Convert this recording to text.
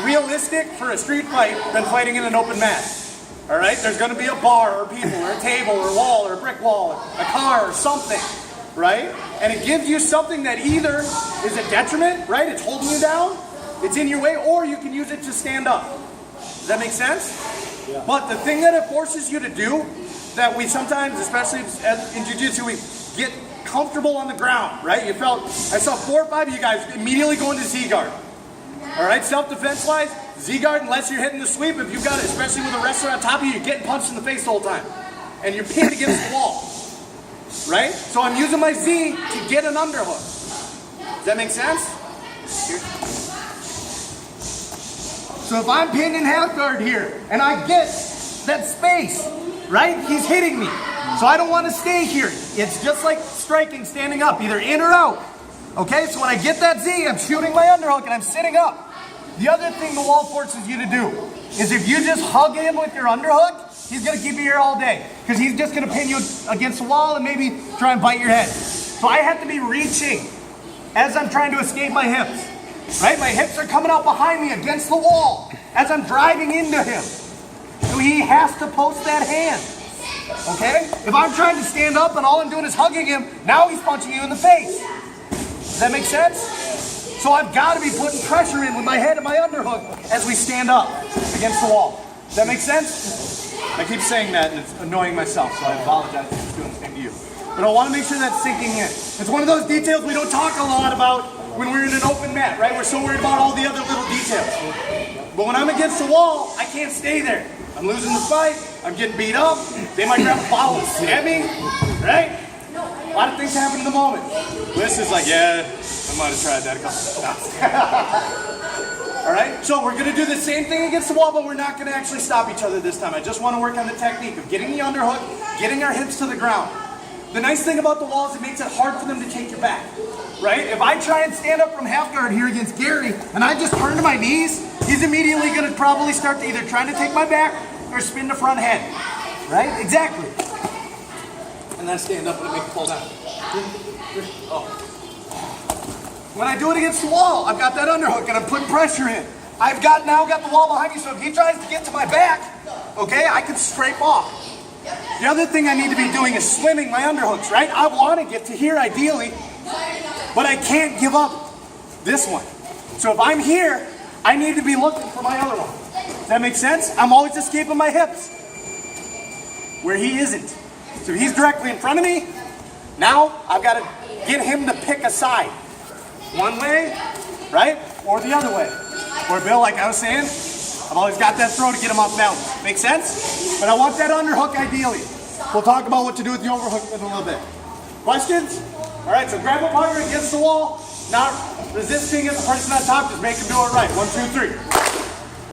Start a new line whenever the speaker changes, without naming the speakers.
realistic for a street fight than fighting in an open mat. All right, there's going to be a bar or people or a table or a wall or a brick wall or a car or something, right? And it gives you something that either is a detriment, right? It's holding you down, it's in your way, or you can use it to stand up. Does that make sense? Yeah. But the thing that it forces you to do, that we sometimes, especially in jiu-jitsu, we get comfortable on the ground, right? I saw 4 or 5 of you guys immediately go into Z-guard. All right, self-defense wise, Z-guard, unless you're hitting the sweep, if you've got it, especially with a wrestler on top of you, you're getting punched in the face the whole time. And you're pinned against the wall. Right? So I'm using my Z to get an underhook. Does that make sense? Here. So if I'm pinned in half guard here, and I get that space, right? He's hitting me. So I don't want to stay here. It's just like striking, standing up, either in or out. Okay, so when I get that Z, I'm shooting my underhook and I'm sitting up. The other thing the wall forces you to do is if you just hug him with your underhook, he's going to keep you here all day. Because he's just going to pin you against the wall and maybe try and bite your head. So I have to be reaching as I'm trying to escape my hips. Right? My hips are coming out behind me against the wall as I'm driving into him. So he has to post that hand. Okay? If I'm trying to stand up and all I'm doing is hugging him, now he's punching you in the face. Does that make sense? So I've got to be putting pressure in with my head and my underhook as we stand up against the wall. Does that make sense? I keep saying that and it's annoying myself, so I apologize if it's doing the same to you. But I want to make sure that's sinking in. It's one of those details we don't talk a lot about when we're in an open mat, right? We're so worried about all the other little details. But when I'm against the wall, I can't stay there. I'm losing the fight, I'm getting beat up, they might grab a bottle and stab me, right? A lot of things happen in the moment. Liz is like, yeah, I might have tried that a couple of times. All right, so we're gonna do the same thing against the wall, but we're not gonna actually stop each other this time. I just wanna work on the technique of getting the underhook, getting our hips to the ground. The nice thing about the wall is it makes it hard for them to take your back, right? If I try and stand up from half guard here against Gary, and I just turn to my knees, he's immediately gonna probably start to either trying to take my back or spin the front head, right? Exactly. And then stand up and make it fall down. Oh. When I do it against the wall, I've got that underhook and I'm putting pressure in. I've now got the wall behind me, so if he tries to get to my back, okay, I can scrape off. The other thing I need to be doing is swimming my underhooks, right? I want to get to here ideally, but I can't give up this one. So if I'm here, I need to be looking for my other one. Does that make sense? I'm always escaping my hips where he isn't. So he's directly in front of me. Now I've got to get him to pick a side. One way, right? Or the other way. Or Bill, like I was saying, I've always got that throw to get him off balance. Make sense? But I want that underhook ideally. We'll talk about what to do with the overhook in a little bit. Questions? All right, so grab a partner against the wall. Not resisting as the person on top, just make him do it right. 1, 2, 3.